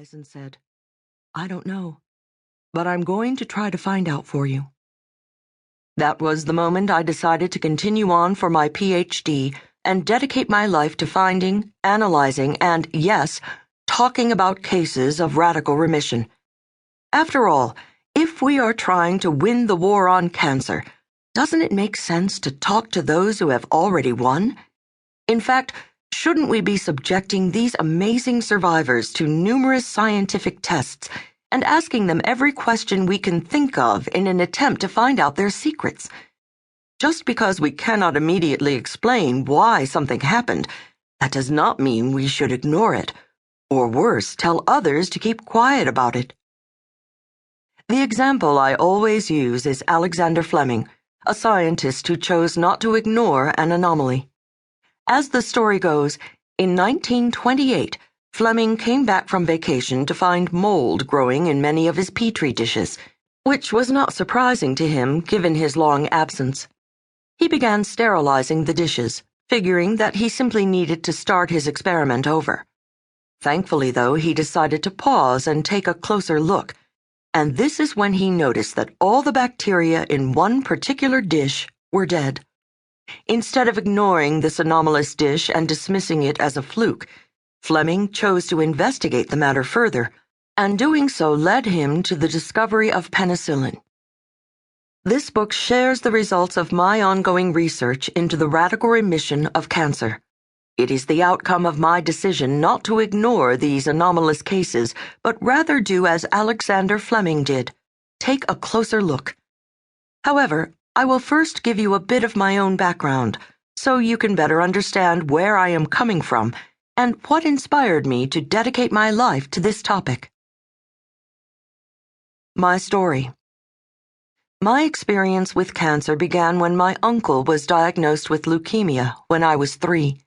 eyes and said, "I don't know, but I'm going to try to find out for you." That was the moment I decided to continue on for my Ph.D. and dedicate my life to finding, analyzing, and, yes, talking about cases of radical remission. After all, if we are trying to win the war on cancer, doesn't it make sense to talk to those who have already won? In fact, shouldn't we be subjecting these amazing survivors to numerous scientific tests and asking them every question we can think of in an attempt to find out their secrets? Just because we cannot immediately explain why something happened, that does not mean we should ignore it, or worse, tell others to keep quiet about it. The example I always use is Alexander Fleming, a scientist who chose not to ignore an anomaly. As the story goes, in 1928, Fleming came back from vacation to find mold growing in many of his petri dishes, which was not surprising to him given his long absence. He began sterilizing the dishes, figuring that he simply needed to start his experiment over. Thankfully, though, he decided to pause and take a closer look, and this is when he noticed that all the bacteria in one particular dish were dead. Instead of ignoring this anomalous dish and dismissing it as a fluke, Fleming chose to investigate the matter further, and doing so led him to the discovery of penicillin. This book shares the results of my ongoing research into the radical remission of cancer. It is the outcome of my decision not to ignore these anomalous cases, but rather do as Alexander Fleming did, take a closer look. However, I will first give you a bit of my own background, so you can better understand where I am coming from and what inspired me to dedicate my life to this topic. My story. My experience with cancer began when my uncle was diagnosed with leukemia when I was 3.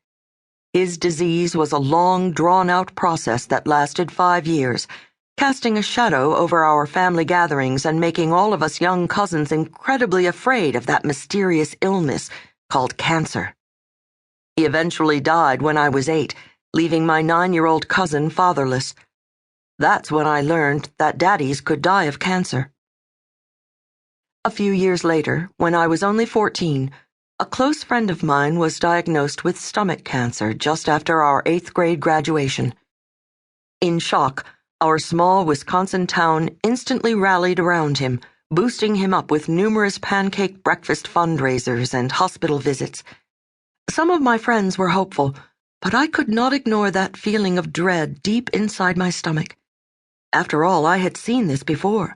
His disease was a long, drawn-out process that lasted 5 years, casting a shadow over our family gatherings and making all of us young cousins incredibly afraid of that mysterious illness called cancer. He eventually died when I was 8, leaving my 9-year-old cousin fatherless. That's when I learned that daddies could die of cancer. A few years later, when I was only 14, a close friend of mine was diagnosed with stomach cancer just after our 8th grade graduation. In shock, our small Wisconsin town instantly rallied around him, boosting him up with numerous pancake breakfast fundraisers and hospital visits. Some of my friends were hopeful, but I could not ignore that feeling of dread deep inside my stomach. After all, I had seen this before.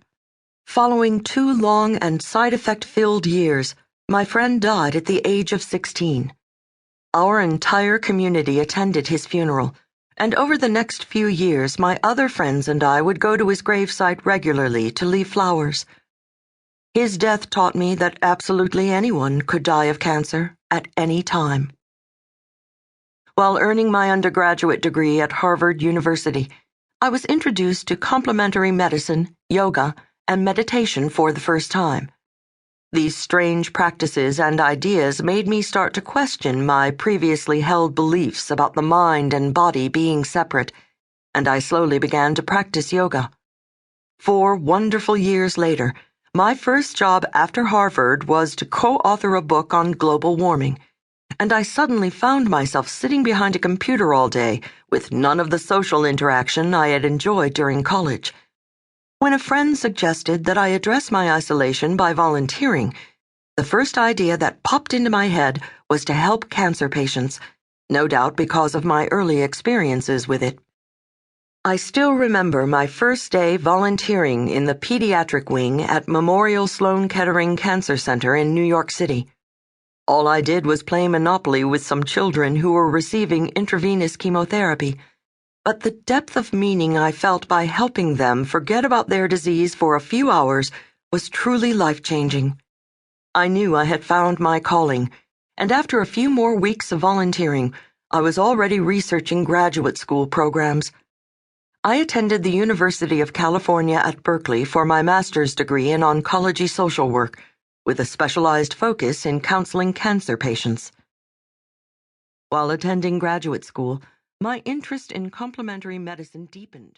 Following 2 long and side-effect-filled years, my friend died at the age of 16. Our entire community attended his funeral, and over the next few years my other friends and I would go to his gravesite regularly to leave flowers. His death taught me that absolutely anyone could die of cancer at any time. While earning my undergraduate degree at Harvard University, I was introduced to complementary medicine, yoga, and meditation for the first time. These strange practices and ideas made me start to question my previously held beliefs about the mind and body being separate, and I slowly began to practice yoga. 4 wonderful years later, my first job after Harvard was to co-author a book on global warming, and I suddenly found myself sitting behind a computer all day with none of the social interaction I had enjoyed during college. When a friend suggested that I address my isolation by volunteering, the first idea that popped into my head was to help cancer patients, no doubt because of my early experiences with it. I still remember my first day volunteering in the pediatric wing at Memorial Sloan Kettering Cancer Center in New York City. All I did was play Monopoly with some children who were receiving intravenous chemotherapy, but the depth of meaning I felt by helping them forget about their disease for a few hours was truly life-changing. I knew I had found my calling, and after a few more weeks of volunteering, I was already researching graduate school programs. I attended the University of California at Berkeley for my master's degree in oncology social work, with a specialized focus in counseling cancer patients. While attending graduate school, my interest in complementary medicine deepened.